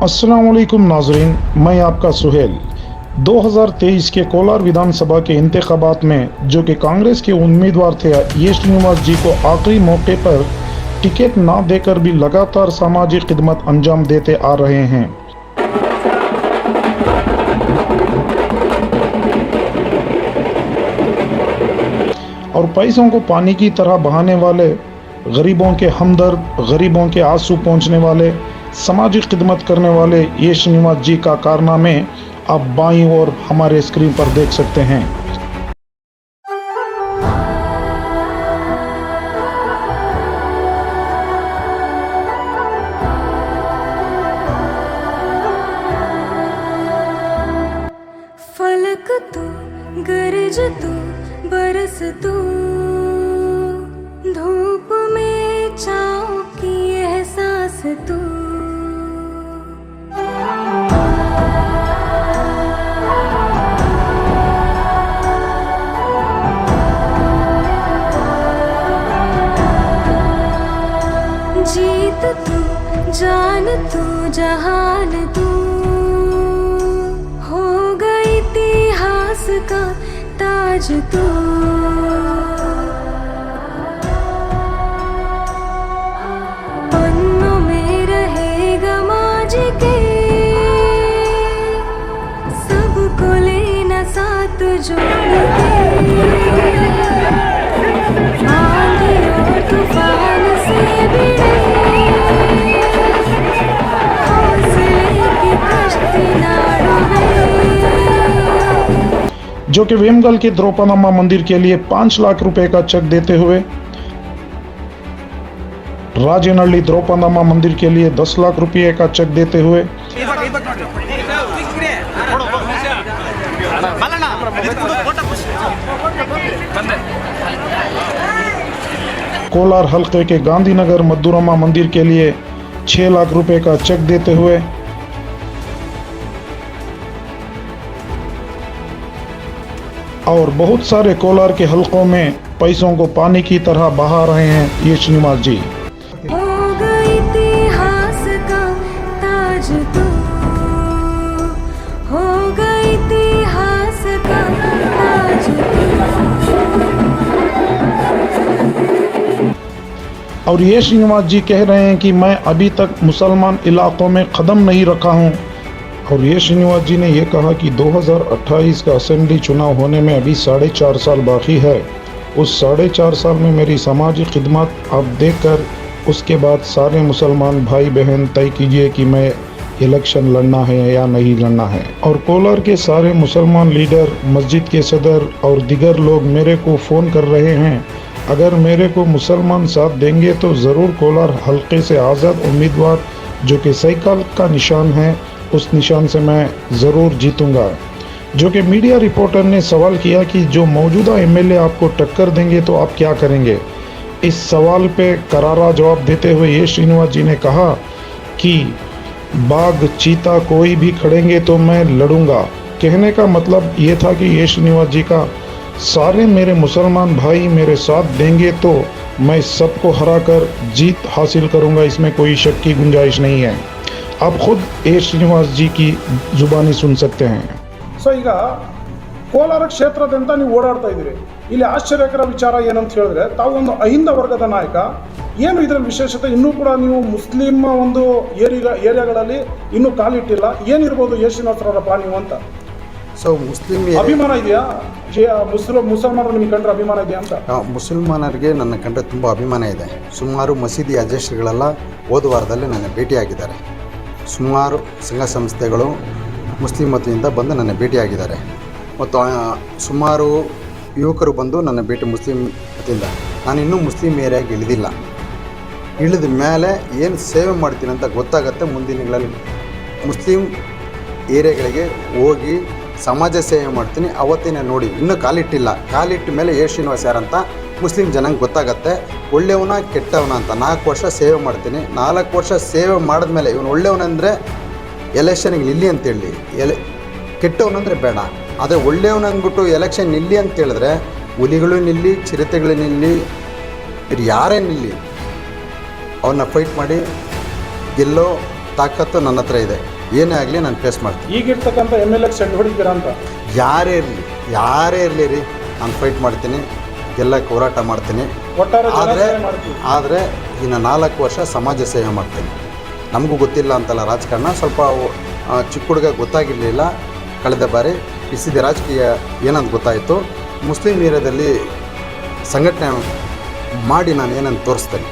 अस्सलाम वालेकुम नाजरीन, मैं आपका सुहेल। 2023 के कोलार विधानसभा के इंतखाबात में जो कि कांग्रेस के उम्मीदवार थे ये श्रीनिवास जी को आखिरी मौके पर टिकट ना देकर भी लगातार सामाजिक खिदमत अंजाम देते आ रहे हैं। और पैसों को पानी की तरह बहाने वाले, गरीबों के हमदर्द, गरीबों के आंसू पहुंचने वाले, सामाजिक खिदमत करने वाले ये श्रीनिवास जी का कारनामे आप बाईं ओर हमारे स्क्रीन पर देख सकते हैं। फलक तू, गरज तू, बरस तू, धूप में छाँव की एहसास तू। जीत तू, जान तू, जहान तू, हो गई इतिहास का ताज तू। पन्नों में रहेगा माजी के, सबको लेना साथ जोड़ के। आंधी और तूफान से भिड़े जो कि वेमगल के द्रौपदम्मा मंदिर के लिए 5 लाख रुपए का चेक देते हुए, राजेनहल्ली द्रौपदम्मा मंदिर के लिए 10 लाख रुपए का चेक देते हुए, कोलार हल्के के गांधीनगर मद्दुरम्मा मंदिर के लिए 6 लाख रुपए का चेक देते हुए, और बहुत सारे कोलार के हलकों में पैसों को पानी की तरह बहा रहे हैं ये श्रीनिवास जी। हो गई इतिहास का ताज तू, हो गई इतिहास का ताज तू। और ये श्रीनिवास जी कह रहे हैं कि मैं अभी तक मुसलमान इलाकों में कदम नहीं रखा हूं। और ये श्रीनिवास जी ने यह कहा कि 2028 का असेंबली चुनाव होने में अभी 4.5 साल बाकी है। उस 4.5 साल में मेरी समाजी खिदमत आप देखकर उसके बाद सारे मुसलमान भाई बहन तय कीजिए कि मैं इलेक्शन लड़ना है या नहीं लड़ना है। और कोलार के सारे मुसलमान लीडर, मस्जिद के सदर और दिगर लोग मेरे को फ़ोन कर रहे हैं। अगर मेरे को मुसलमान साथ देंगे तो ज़रूर कोलार हल्के से आज़ाद उम्मीदवार जो कि साइकिल का निशान है, उस निशान से मैं ज़रूर जीतूंगा। जो कि मीडिया रिपोर्टर ने सवाल किया कि जो मौजूदा एमएलए आपको टक्कर देंगे तो आप क्या करेंगे। इस सवाल पे करारा जवाब देते हुए ये श्रीनिवास जी ने कहा कि बाघ, चीता कोई भी खड़ेंगे तो मैं लड़ूंगा। कहने का मतलब ये था कि ये श्रीनिवास जी का सारे मेरे मुसलमान भाई मेरे साथ देंगे तो मैं सबको हराकर जीत हासिल करूंगा, इसमें कोई शक की गुंजाइश नहीं है। आप खुद ए श्रीनिवास जी की जुबानी सुन सकते हैं। ಸೊ ಈಗ ಕೋಲಾರ ಕ್ಷೇತ್ರದಿಂದ ನೀವು ಓಡಾಡ್ತಾ ಇದ್ದೀರಿ. ಇಲ್ಲಿ ಆಶ್ಚರ್ಯಕರ ವಿಚಾರ ಏನಂತ ಹೇಳಿದ್ರೆ, ತಾವು ಒಂದು ಅಹಿಂದ ವರ್ಗದ ನಾಯಕ. ಏನು ಇದರಲ್ಲಿ ವಿಶೇಷತೆ? ಇನ್ನೂ ಕೂಡ ನೀವು ಮುಸ್ಲಿಂ ಒಂದು ಏರಿಯಾಗಳಲ್ಲಿ ಇನ್ನೂ ಕಾಲಿಟ್ಟಿಲ್ಲ. ಏನಿರ್ಬೋದು ಎ ಶ್ರೀನಿವಾಸರವರಪ್ಪ ನೀವು ಅಂತ? ಸೊ ಮುಸ್ಲಿಂ ಅಭಿಮಾನ ಇದೆಯಾ? ಮುಸಲ್ಮಾನರು ನಿಮಗೆ ಕಂಡ್ರೆ ಅಭಿಮಾನ ಇದೆಯಾ ಅಂತ? ಮುಸಲ್ಮಾನರಿಗೆ ನನ್ನ ಕಂಡ್ರೆ ತುಂಬ ಅಭಿಮಾನ ಇದೆ. ಸುಮಾರು ಮಸೀದಿ ಅಧ್ಯಕ್ಷರುಗಳೆಲ್ಲ ಹೋದ ವಾರದಲ್ಲಿ ನನ್ನ ಭೇಟಿಯಾಗಿದ್ದಾರೆ. ಸುಮಾರು ಸಂಘ ಸಂಸ್ಥೆಗಳು ಮುಸ್ಲಿಂ ಮತದಿಂದ ಬಂದು ನನ್ನ ಭೇಟಿಯಾಗಿದ್ದಾರೆ. ಮತ್ತು ಸುಮಾರು ಯುವಕರು ಬಂದು ನನ್ನ ಭೇಟಿ ಮುಸ್ಲಿಂ ಮತದಿಂದ. ನಾನು ಇನ್ನೂ ಮುಸ್ಲಿಂ ಏರಿಯಾಗೆ ಇಳಿದಿಲ್ಲ. ಇಳಿದ ಮೇಲೆ ಏನು ಸೇವೆ ಮಾಡ್ತೀನಿ ಅಂತ ಗೊತ್ತಾಗತ್ತೆ. ಮುಂದಿನ ದಿನಗಳಲ್ಲಿ ಮುಸ್ಲಿಂ ಏರಿಯಾಗಳಿಗೆ ಹೋಗಿ ಸಮಾಜ ಸೇವೆ ಮಾಡ್ತೀನಿ. ಅವತ್ತಿನ ನೋಡಿ, ಇನ್ನೂ ಕಾಲಿಟ್ಟಿಲ್ಲ. ಕಾಲಿಟ್ಟ ಮೇಲೆ ಎ ಶ್ರೀನಿವಾಸ್ ಯಾರಂತ ಮುಸ್ಲಿಂ ಜನಕ್ಕೆ ಗೊತ್ತಾಗತ್ತೆ. ಒಳ್ಳೆಯವನ ಕೆಟ್ಟವನ ಅಂತ. 4 ವರ್ಷ ಸೇವೆ ಮಾಡ್ತೀನಿ. 4 ವರ್ಷ ಸೇವೆ ಮಾಡಿದ್ಮೇಲೆ ಇವನು ಒಳ್ಳೆಯವನಂದರೆ ಎಲೆಕ್ಷನ್ಗೆ ನಿಲ್ಲಿ ಅಂತೇಳಿ, ಕೆಟ್ಟವನಂದರೆ ಬೇಡ. ಆದರೆ ಒಳ್ಳೆಯವನು ಅಂದ್ಬಿಟ್ಟು ಎಲೆಕ್ಷನ್ ನಿಲ್ಲಿ ಅಂತ ಹೇಳಿದ್ರೆ ಹುಲಿಗಳು ನಿಲ್ಲಿ, ಚಿರತೆಗಳು ನಿಲ್ಲಿ, ಯಾರೇ ನಿಲ್ಲಿ, ಅವನ್ನ ಫೈಟ್ ಮಾಡಿ ಗೆಲ್ಲೋ ತಾಕತ್ತು ನನ್ನ ಹತ್ರ ಇದೆ. ಏನೇ ಆಗಲಿ ನಾನು ಫೇಸ್ ಮಾಡ್ತೀನಿ. ಈಗಿರ್ತಕ್ಕಂಥ MLA ಸೆಡ್ ಹೊಡಿತೀರಾ ಅಂತ? ಯಾರೇ ಇರಲಿ ರೀ, ನಾನು ಫೈಟ್ ಮಾಡ್ತೀನಿ, ಗೆಲ್ಲಕ್ಕೆ ಹೋರಾಟ ಮಾಡ್ತೀನಿ. ಒಟ್ಟಾರೆ ಆದರೆ ಜನಸೇವೆ ಮಾಡ್ತೀವಿ. ಆದರೆ ಇನ್ನು 4 ವರ್ಷ ಸಮಾಜ ಸೇವೆ ಮಾಡ್ತೀನಿ. ನಮಗೂ ಗೊತ್ತಿಲ್ಲ ಅಂತಲ್ಲ ರಾಜಕಾರಣ, ಸ್ವಲ್ಪ ಚಿಕ್ಕ ಹುಡುಗ ಗೊತ್ತಾಗಿರಲಿಲ್ಲ. ಕಳೆದ ಬಾರಿ ಇಸಿದ ರಾಜಕೀಯ ಏನಂತ ಗೊತ್ತಾಯಿತು. ಮುಸ್ಲಿಂ ಏರಿಯಾದಲ್ಲಿ ಸಂಘಟನೆ ಮಾಡಿ ನಾನು ಏನಂತ ತೋರಿಸ್ತೇನೆ.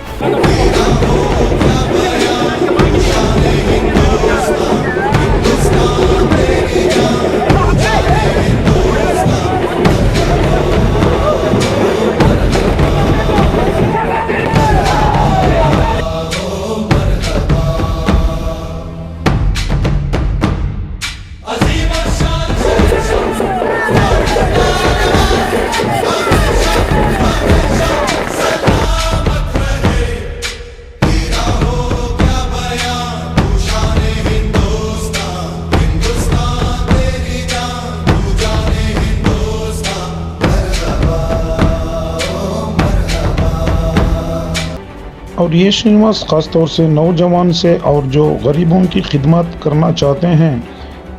और ये श्रीनिवास ख़ास तौर से नौजवान से और जो गरीबों की खिदमत करना चाहते हैं,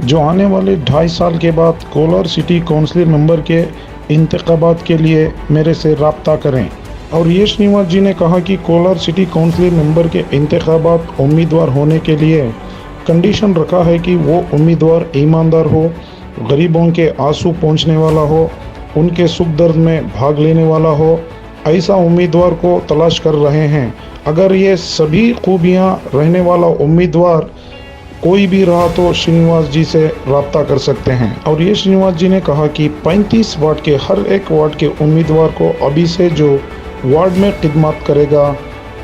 जो आने वाले 2.5 साल के बाद कोलार सिटी काउंसिल मेंबर के इंतखाबात के लिए मेरे से रब्ता करें। और ये श्रीनिवास जी ने कहा कि कोलार सिटी काउंसिल मेंबर के इंतखाबात उम्मीदवार होने के लिए कंडीशन रखा है कि वो उम्मीदवार ईमानदार हो, गरीबों के आंसू पहुँचने वाला हो, उनके सुख दर्द में भाग लेने वाला हो। ऐसा उम्मीदवार को तलाश कर रहे हैं। अगर ये सभी खूबियां रहने वाला उम्मीदवार कोई भी रहा तो श्रीनिवास जी से रब्ता कर सकते हैं। और ये श्रीनिवास जी ने कहा कि 35 वार्ड के हर एक वार्ड के उम्मीदवार को अभी से जो वार्ड में खिदमत करेगा,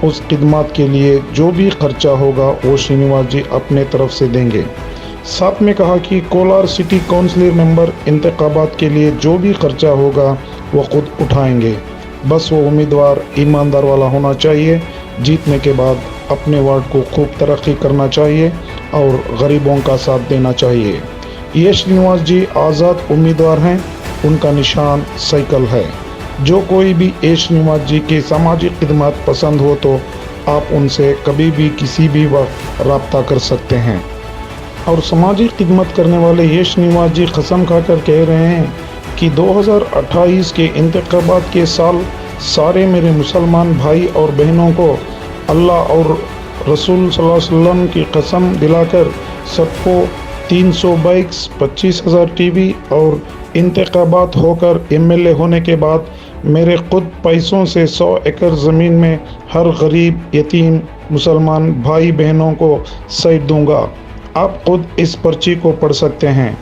उस खिदमत के लिए जो भी खर्चा होगा वो श्रीनिवास जी अपने तरफ से देंगे। साथ में कहा कि कोलार सिटी काउंसिल मेंबर इंतखाबात के लिए जो भी खर्चा होगा वो खुद उठाएंगे। बस वो उम्मीदवार ईमानदार वाला होना चाहिए, जीतने के बाद अपने वार्ड को खूब तरक्की करना चाहिए और गरीबों का साथ देना चाहिए। ये श्रीनिवास जी आज़ाद उम्मीदवार हैं, उनका निशान साइकिल है। जो कोई भी ये श्रीनिवास जी की सामाजिक खिदमत पसंद हो तो आप उनसे कभी भी किसी भी वक्त रब्ता कर सकते हैं। और सामाजिक खिदमत करने वाले ये श्रीनिवास जी कसम खाकर कह रहे हैं कि 2028 के इंतखाबात के साल सारे मेरे मुसलमान भाई और बहनों को अल्लाह और रसूल सल्लल्लाहु अलैहि वसल्लम की कसम दिलाकर सबको 300 बाइक्स, 25,000 टीवी और इंतखाबात होकर MLA होने के बाद मेरे खुद पैसों से 100 एकड़ ज़मीन में हर गरीब यतीम मुसलमान भाई बहनों को साइट दूंगा। आप खुद इस पर्ची को पढ़ सकते हैं।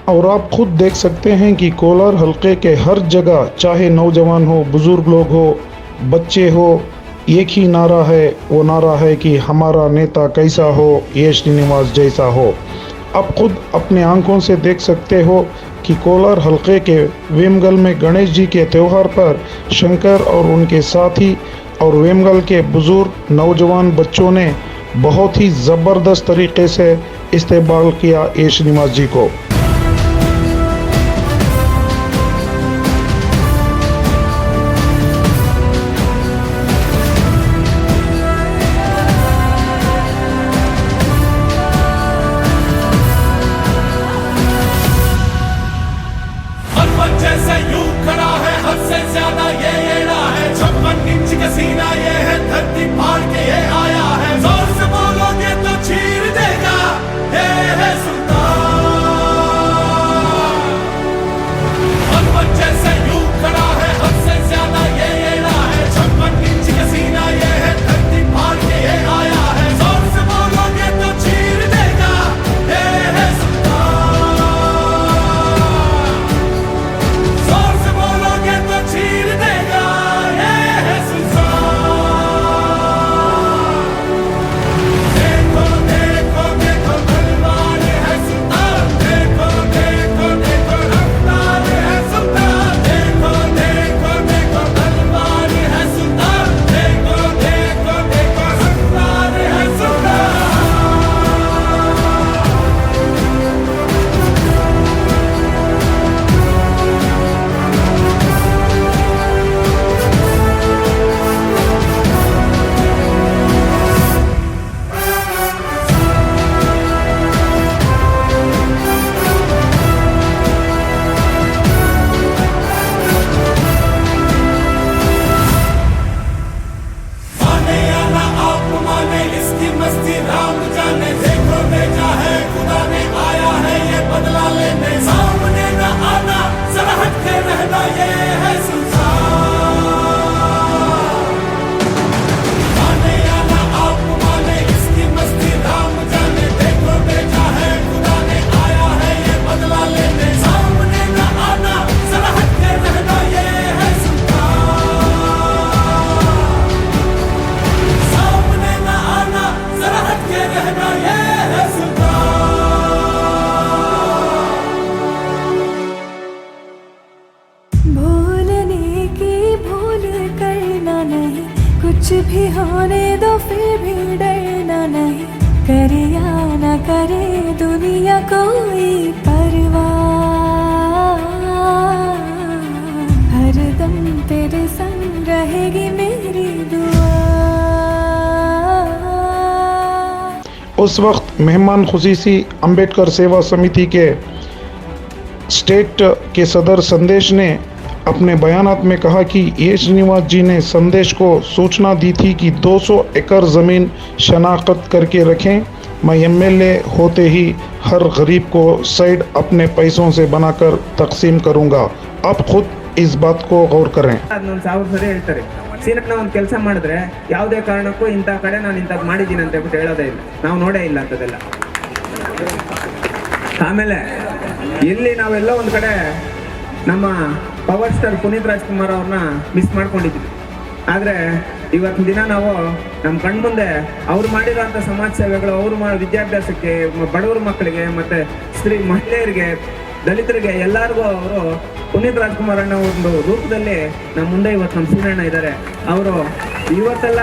और आप खुद देख सकते हैं कि कोलार हलके के हर जगह, चाहे नौजवान हो, बुजुर्ग लोग हो, बच्चे हो, एक ही नारा है। वो नारा है कि हमारा नेता कैसा हो, ये श्रीनिवास जैसा हो। आप खुद अपने आंखों से देख सकते हो कि कोलार हलके के वेमगल में गणेश जी के त्यौहार पर शंकर और उनके साथी और वेमगल के बुजुर्ग नौजवान बच्चों ने बहुत ही ज़बरदस्त तरीके से इस्तेमाल किया ये श्रीनिवास जी को। जैसे यूं खड़ा है, हद से ज्यादा ये एड़ा है। 56 इंच का सीना ये है, धरती फाड़ के ये आया है। जोर से बोलोगे तो चीर देगा, ये है सुल्तान। रहना ये है सुल्तान। भूलने की भूल करना नहीं, कुछ भी होने दो फिर भी डरना नहीं, करे या न करे दुनिया कोई परवाह, हरदम तेरे संग रहेगी मेरी दुआ। उस वक्त मेहमान खुसीसी अंबेडकर सेवा समिति के स्टेट के सदर संदेश ने अपने बयानात में कहा कि ये श्रीनिवास जी ने संदेश को सूचना दी थी कि 200 एकड़ ज़मीन शनाख्त करके रखें, मैं एमएलए होते ही हर गरीब को साइड अपने पैसों से बनाकर तकसीम करूंगा। आप खुद इस बात को गौर करें। ಅದನ್ನೊಂದು 1000 ಸರಿ ಹೇಳ್ತಾರೆ, ಸೀನಣ್ಣ ಒಂದು ಕೆಲಸ ಮಾಡಿದ್ರೆ ಯಾವುದೇ ಕಾರಣಕ್ಕೂ ಇಂಥ ಕಡೆ ನಾನು ಇಂಥದ್ದು ಮಾಡಿದ್ದೀನಿ ಅಂತ ಹೇಳ್ಬಿಟ್ಟು ಹೇಳೋದೇ ಇಲ್ಲ, ನಾವು ನೋಡೇ ಇಲ್ಲ ಅಂತದೆಲ್ಲ. ಆಮೇಲೆ ಇಲ್ಲಿ ನಾವೆಲ್ಲ ಒಂದು ಕಡೆ ನಮ್ಮ ಪವರ್ ಸ್ಟಾರ್ ಪುನೀತ್ ರಾಜ್ಕುಮಾರ್ ಅವ್ರನ್ನ ಮಿಸ್ ಮಾಡ್ಕೊಂಡಿದ್ವಿ. ಆದರೆ ಇವತ್ತಿನ ದಿನ ನಾವು ನಮ್ಮ ಕಣ್ಮುಂದೆ ಅವ್ರು ಮಾಡಿರೋಂಥ ಸಮಾಜ ಸೇವೆಗಳು, ಅವ್ರು ವಿದ್ಯಾಭ್ಯಾಸಕ್ಕೆ, ಬಡವರ ಮಕ್ಕಳಿಗೆ ಮತ್ತು ಮಹಿಳೆಯರಿಗೆ, ದಲಿತರಿಗೆ ಎಲ್ಲರಿಗೂ ಅವರು ಪುನೀತ್ ರಾಜ್ಕುಮಾರ್ ಅನ್ನೋ ಒಂದು ರೂಪದಲ್ಲಿ ನಮ್ಮ ಮುಂದೆ ಇವತ್ತು ನಮ್ಮ ಸೀನಣ್ಣ ಇದ್ದಾರೆ. ಅವರು ಇವತ್ತೆಲ್ಲ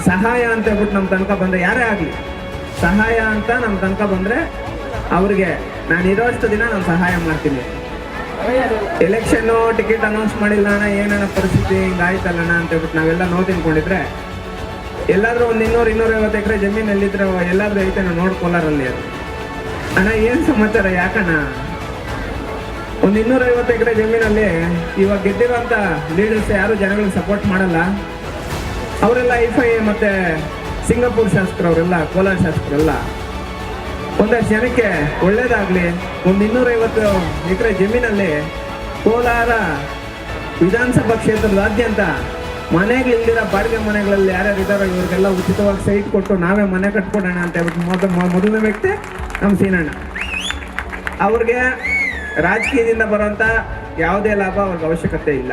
ಸಹಾಯ ಅಂತ ಹೇಳ್ಬಿಟ್ಟು ನಮ್ಮ ತನಕ ಬಂದರೆ, ಯಾರೇ ಆಗಲಿ ಸಹಾಯ ಅಂತ ನಮ್ಮ ತನಕ ಬಂದರೆ ಅವ್ರಿಗೆ ನಾನು ಇರೋಷ್ಟು ದಿನ ನಾನು ಸಹಾಯ ಮಾಡ್ತೀನಿ. ಎಲೆಕ್ಷನ್ನು ಟಿಕೆಟ್ ಅನೌನ್ಸ್ ಮಾಡಿಲ್ಲ ಅಣ್ಣ, ಏನಣ್ಣ ಪರಿಸ್ಥಿತಿ ಹಿಂಗಾಯ್ತಲ್ಲಣ್ಣ ಅಂತ ಹೇಳ್ಬಿಟ್ಟು ನಾವೆಲ್ಲ ನೋವು ತಿನ್ಕೊಂಡಿದ್ರೆ, ಎಲ್ಲಾದರೂ ಒಂದು 200-250 ಎಕರೆ ಜಮೀನಲ್ಲಿದ್ರೆ ಎಲ್ಲಾದರೂ ಐತೆ ನಾವು ನೋಡ್ಕೊಳ್ಳಾರಲ್ಲಿ ಅದು ಅಣ್ಣ ಏನು ಸಮಾಚಾರ ಯಾಕಣ್ಣ. ಒಂದು 250 ಎಕರೆ ಜಮೀನಲ್ಲಿ ಇವಾಗ ಗೆದ್ದಿರೋಂಥ ಲೀಡರ್ಸ್ ಯಾರು ಜನಗಳಿಗೆ ಸಪೋರ್ಟ್ ಮಾಡಲ್ಲ. ಅವರೆಲ್ಲ ಐಫೈ ಮತ್ತು ಸಿಂಗಾಪುರ್ ಶಾಸಕರವರೆಲ್ಲ, ಕೋಲಾರ ಶಾಸಕರೆಲ್ಲ ಒಂದಷ್ಟು ಜನಕ್ಕೆ ಒಳ್ಳೇದಾಗಲಿ, ಒಂದು 250 ಎಕರೆ ಜಮೀನಲ್ಲಿ ಕೋಲಾರ ವಿಧಾನಸಭಾ ಕ್ಷೇತ್ರದಾದ್ಯಂತ ಮನೆಗಳಿಲ್ದಿರೋ ಬಾಡಿಗೆ ಮನೆಗಳಲ್ಲಿ ಯಾರ್ಯಾರು ಇದ್ದಾರೋ ಇವ್ರಿಗೆಲ್ಲ ಉಚಿತವಾಗಿ ಸೈಟ್ ಕೊಟ್ಟು ನಾವೇ ಮನೆ ಕಟ್ಕೊಡೋಣ ಅಂತ ಹೇಳ್ಬಿಟ್ಟು ಮೊದಲನೇ ವ್ಯಕ್ತಿ ನಮ್ಮ ಸೀನಣ್ಣ. ಅವ್ರಿಗೆ ರಾಜಕೀಯದಿಂದ ಬರೋಂಥ ಯಾವುದೇ ಲಾಭ ಅವ್ರಿಗೆ ಅವಶ್ಯಕತೆ ಇಲ್ಲ.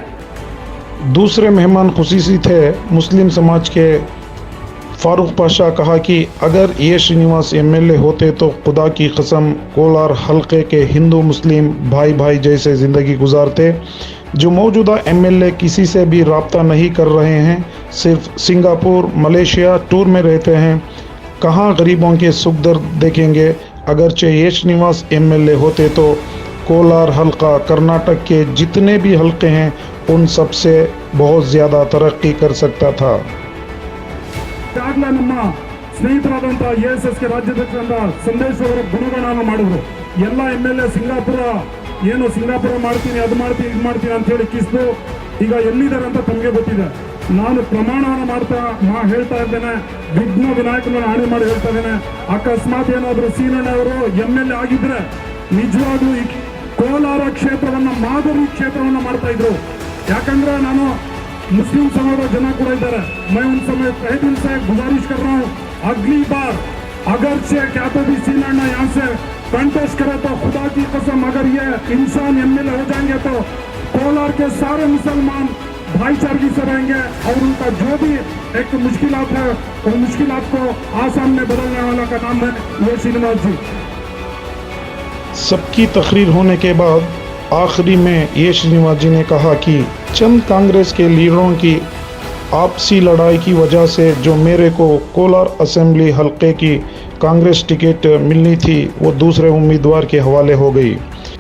दूसरे मेहमान खुसीसी थे मुस्लिम समाज के फारूक पाशा। कहा कि अगर ये श्रीनिवास एमएलए होते तो खुदा की कसम कोलार हलके के हिंदू मुस्लिम भाई भाई जैसे ज़िंदगी गुजारते। जो मौजूदा एमएलए किसी से भी रब्ता नहीं कर रहे हैं, सिर्फ सिंगापुर मलेशिया टूर में रहते हैं, कहाँ गरीबों के सुख दर्द देखेंगे। अगरचे ये श्रीनिवास एमएलए होते तो कोलार हलका कर्नाटक के जितने भी हलके हैं उन सब से बहुत ज़्यादा तरक्की कर सकता था। ಈಗಾಗಲೇ ನಮ್ಮ ಸ್ನೇಹಿತರಾದಂಥ ASS ಕೆ ರಾಜ್ಯಾಧ್ಯಕ್ಷರಾದ ಸಂದೇಶ್ ಅವರು ಗುಣಗಾನ ಮಾಡಿದ್ರು. ಎಲ್ಲ MLA ಸಿಂಗಾಪುರ ಮಾಡ್ತೀನಿ, ಅದು ಮಾಡ್ತೀನಿ, ಇದು ಮಾಡ್ತೀನಿ ಅಂತ ಹೇಳಿ ಕಿಸ್ದು ಈಗ ಎಲ್ಲಿದ್ದಾರೆ ಅಂತ ತಮಗೆ ಗೊತ್ತಿದೆ. ನಾನು ಪ್ರಮಾಣವನ್ನು ಹೇಳ್ತಾ ಇದ್ದೇನೆ, ವಿಘ್ನ ವಿನಾಯಕನ ಆಣೆ ಮಾಡಿ ಹೇಳ್ತಾ ಇದ್ದೇನೆ, ಅಕಸ್ಮಾತ್ ಏನಾದರೂ ಸೀನಣ್ಣ ಅವರು MLA ಆಗಿದ್ರೆ ನಿಜವಾಗ್ಲೂ ಈ ಕೋಲಾರ ಕ್ಷೇತ್ರವನ್ನ ಮಾದರಿ ಕ್ಷೇತ್ರವನ್ನ ಮಾಡ್ತಾ ಇದ್ರು. ಯಾಕಂದ್ರೆ ನಾನು मुस्लिम समाज जन ಕೂಡ ಇದ್ದಾರೆ. मैं उन समय तहे दिल से गुजारिश कर रहा हूँ, अगली बार अगर से क्या तो भी सीनಣ್ಣ यहाँ से कंटेस्ट करे तो खुदा की कसम अगर ये इंसान MLA हो जाएंगे तो कोलार के सारे मुसलमान भाईचारगी से रहेंगे और उनका जो भी एक मुश्किलात है वो मुश्किलात को आसान में बदलने वाला का नाम है ये श्रीनिवास जी। सबकी तकरीर होने के बाद आखिरी में ये श्रीनिवास जी ने कहा कि चंद कांग्रेस के लीडरों की आपसी लड़ाई की वजह से जो मेरे को कोलार असेंबली हलके की कांग्रेस टिकट मिलनी थी वो दूसरे उम्मीदवार के हवाले हो गई।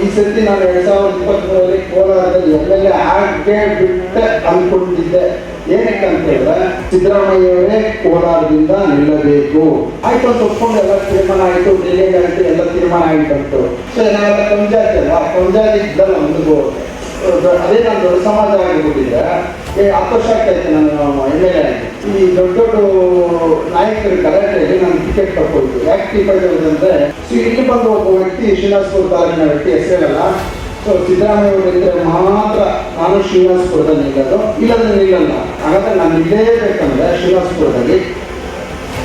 ಈ ಸರ್ತಿ ನಾನು 2023ರಲ್ಲಿ ಕೋಲಾರದಲ್ಲಿ MLA ಆಗೇ ಬಿಟ್ಟೆ ಅಂದ್ಕೊಂಡಿದ್ದೆ. ಏನಕ್ಕೆ ಅಂತ ಹೇಳಿದ್ರೆ ಸಿದ್ದರಾಮಯ್ಯವರೇ ಕೋಲಾರದಿಂದ ನಿಲ್ಲಬೇಕು ಆಯ್ತು ಅಂತ ಒಪ್ಕೊಂಡು ಎಲ್ಲ ತೀರ್ಮಾನ ಆಯಿತು, ಡೆಲ್ಲಿಗೆ ಆಯಿತು, ಎಲ್ಲ ತೀರ್ಮಾನ ಆಯಿತು. ಸೊ ನಾವೆಲ್ಲ ಪಂಚಾಯತ್ ಅಲ್ಲ, ಪಂಚಾಯತ್ ಇದ್ದಲ್ಲ ಮುಂದೆ ಅದೇ ನಾನು ದೊಡ್ಡ ಸಮಾಜ ಆಗಿಬಿಟ್ಟಿದ್ರೆ 10 ವರ್ಷ ಆಗ್ತಾಯಿತ್ತು ನಾನು MLA ಆಗಿ. ಈ ದೊಡ್ಡ ನಾಯಕರ ಗಲಾಟೆಯಲ್ಲಿ ನಾನು ಟಿಕೆಟ್ ತಗೊಳ್ತು. ಯಾಕೆ ಟಿಕೆಟ್ ಅಂದರೆ ಇಲ್ಲಿ ಬಂದು ಒಬ್ಬ ವ್ಯಕ್ತಿ ಶ್ರೀನಿವಾಸಪುರ ತಾಲೂಕಿನ ವ್ಯಕ್ತಿ ಹೆಸರಲ್ಲ. ಸೊ ಸಿದ್ದರಾಮಯ್ಯ ಅವರಿದ್ದರೆ ಮಾತ್ರ ನಾನು ಶ್ರೀನಿವಾಸಪುರದಲ್ಲಿ ನಿಲ್ಲೋದು, ಇಲ್ಲದ್ರೆ ನಿಲ್ಲಲ್ಲ. ಹಾಗಾದ್ರೆ ನಾನು ನಿಲ್ಲೇಬೇಕಂದ್ರೆ ಶ್ರೀನಿವಾಸಪುರದಲ್ಲಿ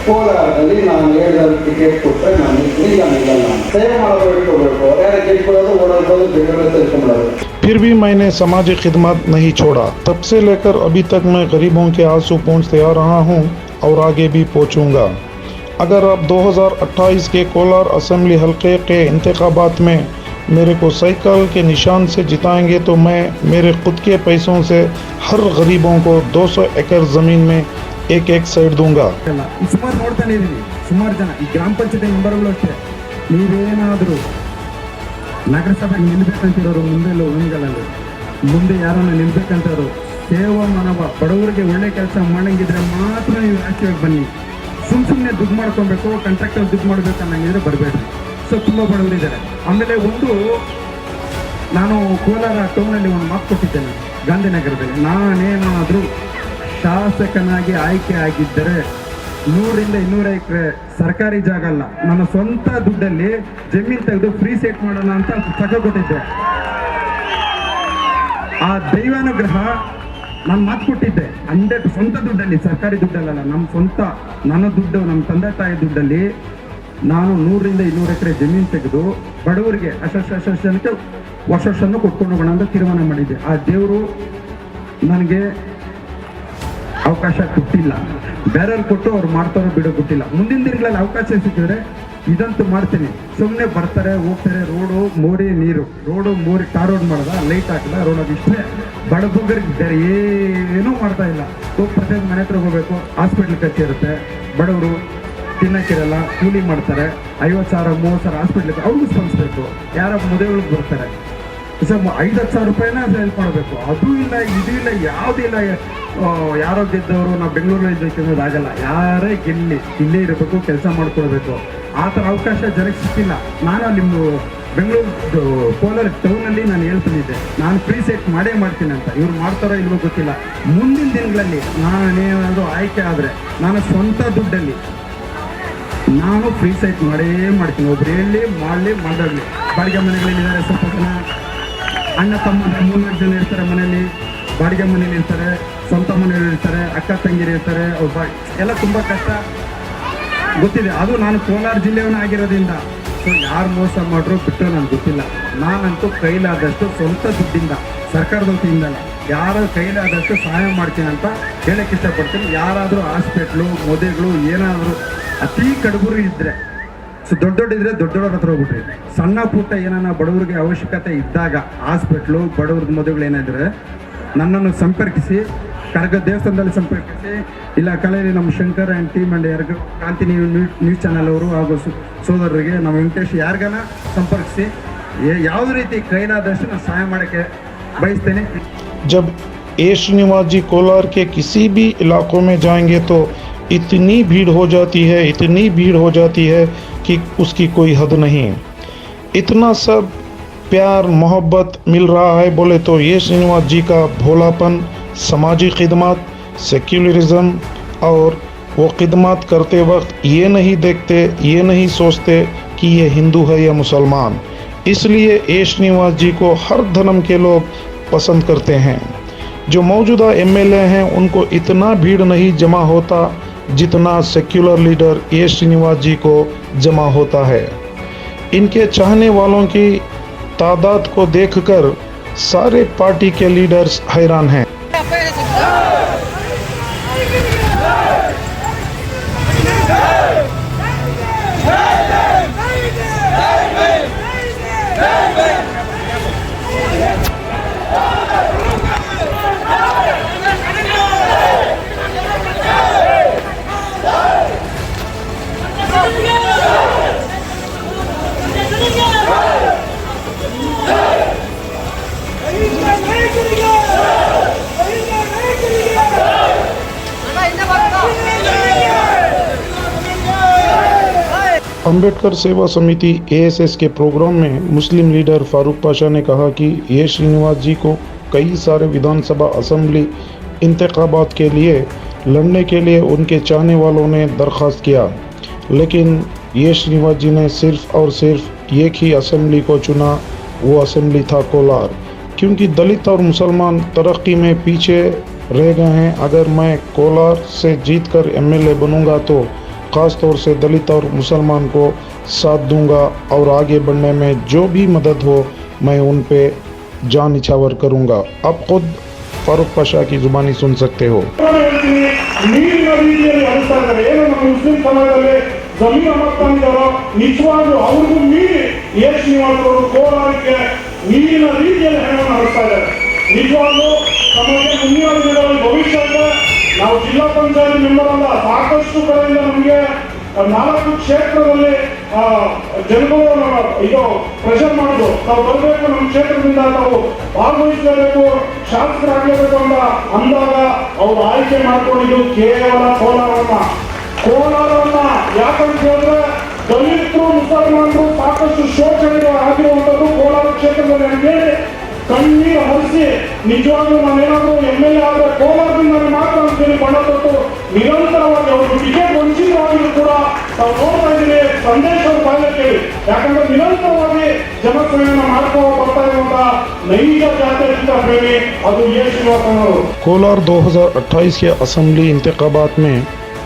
ಕೋಲಾರದಲ್ಲಿ ನಾನು 7 ಟಿಕೆಟ್ ಕೊಟ್ಟರೆ ನಾನು ನಿಲ್ಲಲ್ಲ. ಸೇವೆ ಮಾಡೋದು ಇಟ್ಕೋಬೇಕು, ಯಾರು ಗೆಟ್ಕೊಳ್ಳೋದು ಓಡಾಡ್ಬೋದು, ಬೆಂಗಳೂರು ತಿಳ್ಕೊಂಬಿಡೋದು. फिर भी मैंने समाजी खिदमत नहीं छोड़ा। तब से लेकर अभी तक मैं गरीबों के आंसू पहुँचते आ रहा हूँ और आगे भी पहुँचूँगा। अगर आप 2028 के कोलार असेंबली हलके के इंतखाबात में मेरे को साइकिल के निशान से जिताएंगे तो मैं मेरे खुद के पैसों से हर गरीबों को 200 एकड़ ज़मीन में एक एक साइड दूंगा। ಅಲ್ಲ, ಈ ಸುಮಾರು ನೋಡ್ತಾನೆ ಇದೀನಿ, ಸುಮಾರು ಜನ ಈ ಗ್ರಾಮ ಪಂಚಾಯತಿ ಮೆಂಬರ್ಗಳು ಅಷ್ಟೇ, ನೀವೇನಾದರೂ ನಗರಸಭೆಗೆ ನಿಲ್ಬೇಕಂತಿರೋರು ಮುಂದೆ ಉಂಗಲಲ್ಲಿ ಮುಂದೆ ಯಾರನ್ನ ನಿಲ್ಬೇಕಂತವರು ಸೇವಾ ಮನೋಭ ಬಡವರಿಗೆ ಒಳ್ಳೆ ಕೆಲಸ ಮಾಡಂಗಿದ್ರೆ ಮಾತ್ರ ನೀವು ರಾಜಕೀಯಕ್ಕೆ ಬನ್ನಿ. ಸುಮ್ಮನೆ ದುಡ್ಡು ಮಾಡ್ಕೊಬೇಕು, ಕಾಂಟ್ರಾಕ್ಟರ್ ದುಡ್ಡು ಮಾಡ್ಬೇಕು ಅನ್ನಂಗಿದ್ರೆ ಬರಬೇಡ್ರಿ. ಸೊ ತುಂಬ ಬಡವರಿದ್ದಾರೆ. ಆಮೇಲೆ ಒಂದು ನಾನು ಕೋಲಾರ ಟೌನಲ್ಲಿ ಒಂದು ಮಾತು ಕೊಟ್ಟಿದ್ದೇನೆ ಗಾಂಧಿನಗರದಲ್ಲಿ, ನಾನೇನಾದರೂ ಶಾಸಕನಾಗಿ ಆಯ್ಕೆ ಆಗಿದ್ದರೆ 100-200 ಎಕರೆ ಸರ್ಕಾರಿ ಜಾಗ ಅಲ್ಲ, ನನ್ನ ಸ್ವಂತ ದುಡ್ಡಲ್ಲಿ ಜಮೀನು ತೆಗೆದು ಫ್ರೀ ಸೆಟ್ ಮಾಡೋಣ ಅಂತ ಪುಸ್ತಕ ಕೊಟ್ಟಿದ್ದೆ. ಆ ದೈವಾನುಗ್ರಹ ನಾನು ಮಾತು ಕೊಟ್ಟಿದ್ದೆ 100 ಸ್ವಂತ ದುಡ್ಡಲ್ಲಿ, ಸರ್ಕಾರಿ ದುಡ್ಡಲ್ಲ, ನಮ್ಮ ಸ್ವಂತ ನನ್ನ ದುಡ್ಡು, ನಮ್ಮ ತಂದೆ ತಾಯಿ ದುಡ್ಡಲ್ಲಿ ನಾನು 100-200 ಎಕರೆ ಜಮೀನು ತೆಗೆದು ಬಡವರಿಗೆ ಅಷ್ಟು ಜನಕ್ಕೆ ವರ್ಷವನ್ನು ಕೊಟ್ಕೊಂಡು ಹೋಗೋಣ ಅಂತ ತೀರ್ಮಾನ ಮಾಡಿದ್ದೆ. ಆ ದೇವರು ನನಗೆ ಅವಕಾಶ ಕೊಟ್ಟಿಲ್ಲ, ಬೇರೆಯವ್ರು ಕೊಟ್ಟು ಅವ್ರು ಮಾಡ್ತಾರೋ ಬಿಡೋ ಗೊತ್ತಿಲ್ಲ. ಮುಂದಿನ ದಿನಗಳಲ್ಲಿ ಅವಕಾಶ ಸಿಕ್ಕಿದ್ರೆ ಇದಂತೂ ಮಾಡ್ತೀನಿ. ಸುಮ್ಮನೆ ಬರ್ತಾರೆ ಹೋಗ್ತಾರೆ, ರೋಡು ಮೋರಿ ನೀರು, ರೋಡು ಮೋರಿ ಟಾರ್ ರೋಡ್ ಮಾಡೋದ, ಲೈಟ್ ಹಾಕಲ್ಲ, ರೋಡ್ ಅದು ಇಷ್ಟೇ. ಬಡಬಗ್ಗರಿಗೆ ಬೇರೆ ಏನೂ ಮಾಡ್ತಾ ಇಲ್ಲ. ಪ್ರತಿಯೊಂದು ಮನೆ ಹತ್ರ ಹೋಗ್ಬೇಕು, ಹಾಸ್ಪಿಟ್ಲ್ ಖರ್ಚು ಇರುತ್ತೆ, ಬಡವರು ತಿನ್ನಕ್ಕಿರಲ್ಲ, ಕೂಲಿ ಮಾಡ್ತಾರೆ, 50,000-30,000 ಹಾಸ್ಪಿಟ್ಲಿಗೆ ಅವ್ರಿಗೂ ಸ್ಪಂದಿಸ್ಬೇಕು. ಯಾರ ಮದುವೆಗಳಿಗೆ ಬರ್ತಾರೆ, 5,00,000 ರೂಪಾಯಿನ ಹೆಲ್ಪ್ ಮಾಡಬೇಕು, ಅದು ಇಲ್ಲ ಇದು ಇಲ್ಲ ಯಾವುದೂ ಇಲ್ಲ. ಯಾರೋ ಗೆದ್ದವರು ನಾವು ಬೆಂಗಳೂರಲ್ಲಿ ಇದ್ದಕ್ಕೆ ಅನ್ನೋದಾಗಲ್ಲ, ಯಾರೇ ಗೆಲ್ಲಿ ಇಲ್ಲೇ ಇರಬೇಕು, ಕೆಲಸ ಮಾಡ್ಕೊಳ್ಬೇಕು. ಆ ಥರ ಅವಕಾಶ ಜನಕ್ಕೆ ಸಿಕ್ಕಿಲ್ಲ. ನಾನು ಅಲ್ಲಿ ಬೆಂಗಳೂರು ಕೋಲಾರ ಟೌನಲ್ಲಿ ನಾನು ಹೇಳ್ತಿದ್ದೆ, ನಾನು ಫ್ರೀ ಸೆಟ್ ಮಾಡೇ ಮಾಡ್ತೀನಿ ಅಂತ. ಇವ್ರು ಮಾಡ್ತಾರೋ ಇಲ್ವೋ ಗೊತ್ತಿಲ್ಲ. ಮುಂದಿನ ದಿನಗಳಲ್ಲಿ ನಾನೇನಾದರೂ ಆಯ್ಕೆ ಆದರೆ ನಾನು ಸ್ವಂತ ದುಡ್ಡಲ್ಲಿ ನಾನು ಫ್ರೀ ಸೈಟ್ ಮಾಡೇ ಮಾಡ್ತೀನಿ. ಒಬ್ರು ಹೇಳಿ ಮಾಡಲಿ. ಬಾಡಿಗೆ ಮನೆಗಳಲ್ಲಿದ್ದಾರೆ, ಸ್ವಲ್ಪ ಜನ ಅಣ್ಣ ತಮ್ಮ 3-4 ಜನ ಇರ್ತಾರೆ ಮನೆಯಲ್ಲಿ, ಬಾಡಿಗೆ ಮನೇಲಿ ಇರ್ತಾರೆ, ಸ್ವಂತ ಮನೆಯಲ್ಲಿ ಇರ್ತಾರೆ, ಅಕ್ಕ ತಂಗಿರು ಇರ್ತಾರೆ, ಎಲ್ಲ ತುಂಬ ಕಷ್ಟ ಗೊತ್ತಿದೆ. ಅದು ನಾನು ಕೋಲಾರ ಜಿಲ್ಲೆಯವನ್ನ ಆಗಿರೋದ್ರಿಂದ ಸೊ ಯಾರು ಮೋಸ ಮಾಡ್ರು ಬಿಟ್ಟರು ನನಗೆ ಗೊತ್ತಿಲ್ಲ. ನಾನಂತೂ ಕೈಲಾದಷ್ಟು ಸ್ವಂತ ದುಡ್ಡಿಂದ, ಸರ್ಕಾರದ ವತಿಯಿಂದಲ್ಲ, ಯಾರ ಕೈಲಾದಷ್ಟು ಸಹಾಯ ಮಾಡ್ತೀನಿ ಅಂತ ಹೇಳಕ್ಕೆ ಇಷ್ಟಪಡ್ತೀನಿ. ಯಾರಾದರೂ ಹಾಸ್ಪಿಟ್ಲು ಮದುವೆಗಳು ಏನಾದರೂ ಅತಿ ಕಡುಬರು ಇದ್ದರೆ, ಸೊ ದೊಡ್ಡೋಡಿದ್ರೆ ದೊಡ್ಡವ್ರ ಹತ್ರ ಹೋಗ್ಬಿಟ್ರಿ. ಸಣ್ಣ ಪುಟ್ಟ ಏನಾನ ಬಡವರಿಗೆ ಅವಶ್ಯಕತೆ ಇದ್ದಾಗ ಹಾಸ್ಪಿಟ್ಲು ಬಡವ್ರದ್ದು ಮದುವೆಗಳು ಏನಾದರೆ ನನ್ನನ್ನು ಸಂಪರ್ಕಿಸಿ, ಕರಗ ದೇವಸ್ಥಾನದಲ್ಲಿ ಸಂಪರ್ಕಿಸಿ, ಇಲ್ಲ ಕಳೆಯಲ್ಲಿ ನಮ್ಮ ಶಂಕರ್ ಆ್ಯಂಡ್ ಟೀಮ್ ಆ್ಯಂಡ್ ಯಾರಿಗೂ ಕಾಂತಿ ನ್ಯೂಸ್ ಚಾನಲ್ ಅವರು ಹಾಗೂ ಸೋದರರಿಗೆ ನಮ್ಮ ವೆಂಕಟೇಶ್ ಯಾರಿಗಾನ ಸಂಪರ್ಕಿಸಿ ಯಾವುದೇ ರೀತಿ ಕೈಲಾದಷ್ಟು ನಾನು ಸಹಾಯ ಮಾಡೋಕ್ಕೆ ಬಯಸ್ತೇನೆ. जब ए श्रीनिवास जी कोलार के किसी भी इलाकों में जाएंगे तो इतनी भीड़ हो जाती है कि उसकी कोई हद नहीं. इतना सब प्यार मोहब्बत मिल रहा है बोले तो ये श्रीनिवास जी का भोलापन, समाजी खिदमत, सेक्युलरिज्म, और वो खिदमत करते वक्त ये नहीं देखते, ये नहीं सोचते कि ये हिंदू है या मुसलमान. इसलिए ए श्रीनिवास जी को हर धर्म के लोग पसंद करते हैं. जो मौजूदा एमएलए हैं उनको इतना भीड़ नहीं जमा होता जितना सेक्युलर लीडर ए श्रीनिवास जी को जमा होता है. इनके चाहने वालों की तादाद को देखकर सारे पार्टी के लीडर्स हैरान हैं. अंबेडकर सेवा समिति एएसएस के प्रोग्राम में मुस्लिम लीडर फारूक पाशा ने कहा कि ये श्रीनिवास जी को कई सारे विधानसभा असेंबली इंतखाबात के लिए लड़ने के लिए उनके चाहने वालों ने दरख्वास्त किया, लेकिन ये श्रीनिवास जी ने सिर्फ और सिर्फ एक ही असेंबली को चुना, वो असेंबली था कोलार, क्योंकि दलित और मुसलमान तरक्की में पीछे रह गए हैं. अगर मैं कोलार से जीतकर एमएलए बनूंगा तो ख़ास तौर से दलित और मुसलमान को साथ दूंगा और आगे बढ़ने में जो भी मदद हो मैं उन पे जान निछावर करूंगा. आप खुद फारूक पाशा की ज़ुबानी सुन सकते हो. ನೀರಿನ ರೀತಿಯಲ್ಲಿ ಹರಿಸ್ತಾ ಇದ್ದಾರೆ. ಏನು ನಮ್ಮ ಮುಸ್ಲಿಂ ಸಮಾಜದಲ್ಲಿ ಜಮೀನು ಅಮರ್ತಂದಿದ್ದಾರೋ ನಿಜವಾಗ್ಲೂ ಅವ್ರಿಗೂ ಮೀರಿ ಎ ಶ್ರೀನಿವಾಸ್ ಅವರು ಕೋಲಾರಕ್ಕೆ ನೀರಿನ ರೀತಿಯಲ್ಲಿ ಹಣವನ್ನು ಹರಿಸ್ತಾ ಇದ್ದಾರೆ. ನಿಜವಾಗ್ಲೂ ನಮಗೆ ಮುಂದಿನ ದಿನಗಳಲ್ಲಿ ಭವಿಷ್ಯ ಇದೆ. ನಾವು ಜಿಲ್ಲಾ ಪಂಚಾಯತ್ ಮೆಂಬರ್ ಅಲ್ಲ, ಸಾಕಷ್ಟು ಕಡೆಯಿಂದ ನಮಗೆ 4 ಕ್ಷೇತ್ರದಲ್ಲಿ ಜನಗಳು ಇದು ಪ್ರೆಷರ್ ಮಾಡುದು, ನಾವು ಬರಬೇಕು, ನಮ್ಮ ಕ್ಷೇತ್ರದಿಂದ ನಾವು ಭಾಗವಹಿಸಬೇಕು, ಶಾಸಕರಾಗಲೇಬೇಕು ಅಂತ ಅಂದಾಗ ಅವರು ಆಯ್ಕೆ ಮಾಡ್ಕೊಂಡಿದ್ದು ಕೇವಲ ಕೋಲಾರವನ್ನ. ಯಾಕಂತ ಹೇಳಿದ್ರೆ ದಲಿತರು ಮುಸಲ್ಮಾನರು ಸಾಕಷ್ಟು ಶೋಷಣೆ ಆಗಿರುವಂತದ್ದು ಕೋಲಾರ ಕ್ಷೇತ್ರದಲ್ಲಿ ಅಂತೇಳಿ ಕಣ್ಣೀರು ಹರಿಸಿ ನಿಜವಾಗ್ಲೂ ನಾವೇನಾದ್ರೂ MLA ಆದ್ರೆ ಕೋಲಾರದಿಂದ ಮಾತ್ರ ಅಂತೇಳಿ ಬಣ್ಣ ತೊಟ್ಟು ನಿರಂತರವಾಗಿ ಅವರು ಟಿಕೆಟ್ ವಂಚಿತವಾಗಿದ್ರು ಕೂಡ ನಾವು ನೋಡ್ತಾ ಇದ್ದೀವಿ. ಸಂದೇಶ ಬಾಲ್ಯ ಕೇಳಿ, ಯಾಕಂದ್ರೆ ನಿರಂತರವಾಗಿ ಜನಸೇವೆಯನ್ನು ಮಾಡ್ಕೊಂಡು ಬರ್ತಾ ಇರುವಂತ ನೈಜ ಜಾತ್ಯತೀತ ಪ್ರೇಮಿ ಅದು ಎ ಶ್ರೀನಿವಾಸನವರು. कोलार 2028 के असेंबली इंतखाबात में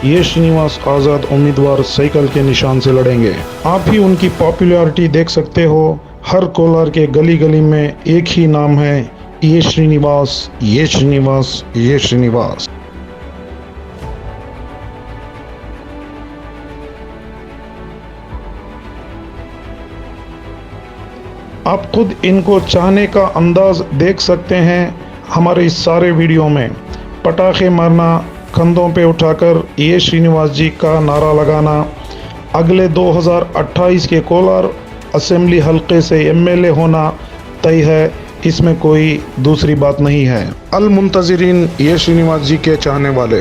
ये श्रीनिवास आज़ाद उम्मीदवार साइकिल के निशान से लड़ेंगे। आप ही उनकी पॉपुलैरिटी देख सकते हो। हर कोलार के गली गली में एक ही नाम है, ये श्रीनिवास, ये श्रीनिवास, ये श्रीनिवास। आप खुद इनको चाहने का अंदाज देख सकते हैं हमारे इस सारे वीडियो में। पटाखे मारना, कंधों पे उठाकर ये श्रीनिवास जी का नारा लगाना, अगले 2028 के कोलार असेंबली हल्के से MLA होना तय है, इसमें कोई दूसरी बात नहीं है। अल मुंतज़िरीन ये श्रीनिवास जी के चाहने वाले।